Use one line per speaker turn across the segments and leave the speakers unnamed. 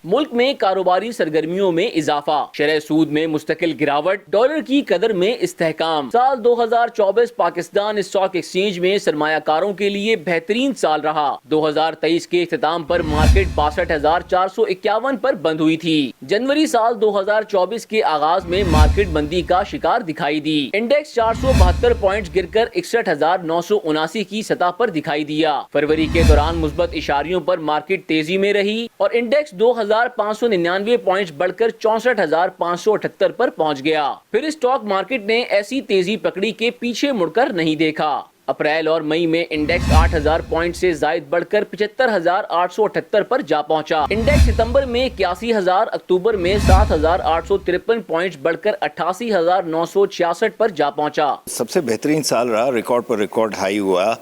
ملک میں کاروباری سرگرمیوں میں اضافہ، شرح سود میں مستقل گراوٹ، ڈالر کی قدر میں استحکام۔ سال 2024 پاکستان اسٹاک ایکسچینج میں سرمایہ کاروں کے لیے بہترین سال رہا۔ 2023 کے اختتام پر مارکیٹ 62,451 پر بند ہوئی تھی۔ جنوری سال 2024 کے آغاز میں مارکیٹ بندی کا شکار دکھائی دی۔ انڈیکس 472 پوائنٹس گر کر 61,979 کی سطح پر دکھائی دیا۔ فروری کے دوران مثبت اشاریوں پر مارکیٹ تیزی میں رہی اور انڈیکس 2,599 پوائنٹس بڑھ کر 64,578 پر پہنچ گیا۔ پھر اسٹاک مارکیٹ نے ایسی تیزی پکڑی کہ پیچھے مڑ کر نہیں دیکھا۔ اپریل اور مئی میں انڈیکس 8,000 پوائنٹ سے زائد بڑھ کر 75,878 پر جا پہنچا۔ انڈیکس ستمبر میں 81,000، اکتوبر میں 7,853 پوائنٹس بڑھ کر 88,966 پر جا پہنچا۔
سب سے بہترین سال رہا، ریکارڈ پر ریکارڈ ہائی ہوا،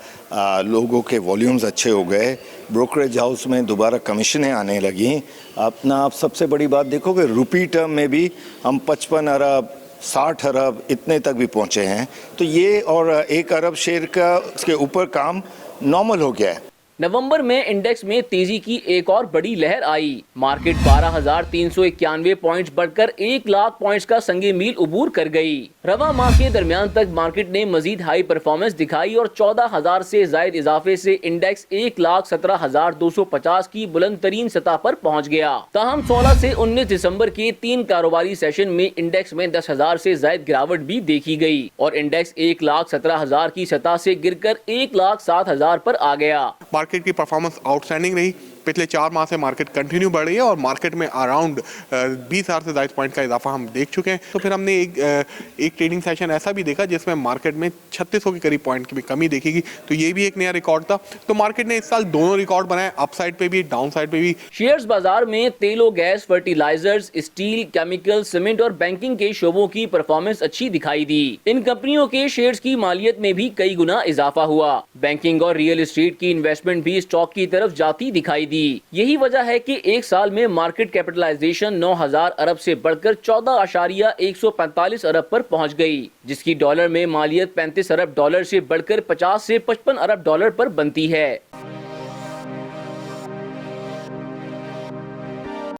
لوگوں کے والیومز اچھے ہو گئے، بروکریج ہاؤس میں دوبارہ کمیشنیں آنے لگیں۔ آپ سب سے بڑی بات دیکھو کہ روپی ٹرم میں بھی ہم 55 ارب 60 ارب اتنے تک بھی پہنچے ہیں، تو یہ اور 1 ارب شیئر کا اس کے اوپر کام نارمل ہو گیا ہے۔
نومبر میں انڈیکس میں تیزی کی ایک اور بڑی لہر آئی۔ مارکیٹ 12,391 پوائنٹس بڑھ کر 1,00,000 پوائنٹس کا سنگ میل عبور کر گئی۔ رواں ماہ کے درمیان تک مارکیٹ نے مزید ہائی پرفارمنس دکھائی اور 14,000 سے زائد اضافے سے انڈیکس 1,17,250 کی بلند ترین سطح پر پہنچ گیا۔ تاہم 16 سے 19 دسمبر کے 3 کاروباری سیشن میں انڈیکس میں 10,000 سے زائد گراوٹ بھی دیکھی گئی اور انڈیکس 1,17,000 کی سطح سے گر کر 1,07,000 پر آ گیا۔
مارکیٹ کی پرفارمنس آؤٹ اسٹینڈنگ رہی۔ پچھلے 4 ماہ سے مارکیٹ کنٹینیو بڑھ رہی ہے اور مارکیٹ میں اراؤنڈ 20,000 سے زائد پوائنٹ کا اضافہ ہم دیکھ چکے ہیں۔ تو پھر ہم نے ایک ٹریڈنگ سیشن ایسا بھی دیکھا جس میں مارکیٹ میں 3600 کے قریب پوائنٹ کی بھی کمی دیکھی گئی، تو یہ بھی ایک نیا ریکارڈ تھا۔ تو مارکیٹ نے اس سال دونوں ریکارڈ بنائے، اپ سائڈ پہ بھی ڈاؤن سائڈ پہ بھی۔
شیئرز بازار میں تیل و گیس، فرٹیلائزرز، اسٹیل، کیمیکل، سیمنٹ اور بینکنگ کے شعبوں کی پرفارمنس اچھی دکھائی دی۔ ان کمپنیوں کے شیئرز کی مالیت میں بھی کئی گنا اضافہ ہوا۔ بینکنگ اور ریئل اسٹیٹ کی انویسٹمنٹ بھی اسٹاک کی طرف جاتی دکھائی دی۔ یہی وجہ ہے کہ ایک سال میں مارکیٹ کیپٹلائزیشن 9,000 ارب سے بڑھ کر 14,145 ارب پر پہنچ گئی، جس کی ڈالر میں مالیت 35 ارب ڈالر سے بڑھ کر 50 سے 55 ارب ڈالر پر بنتی ہے۔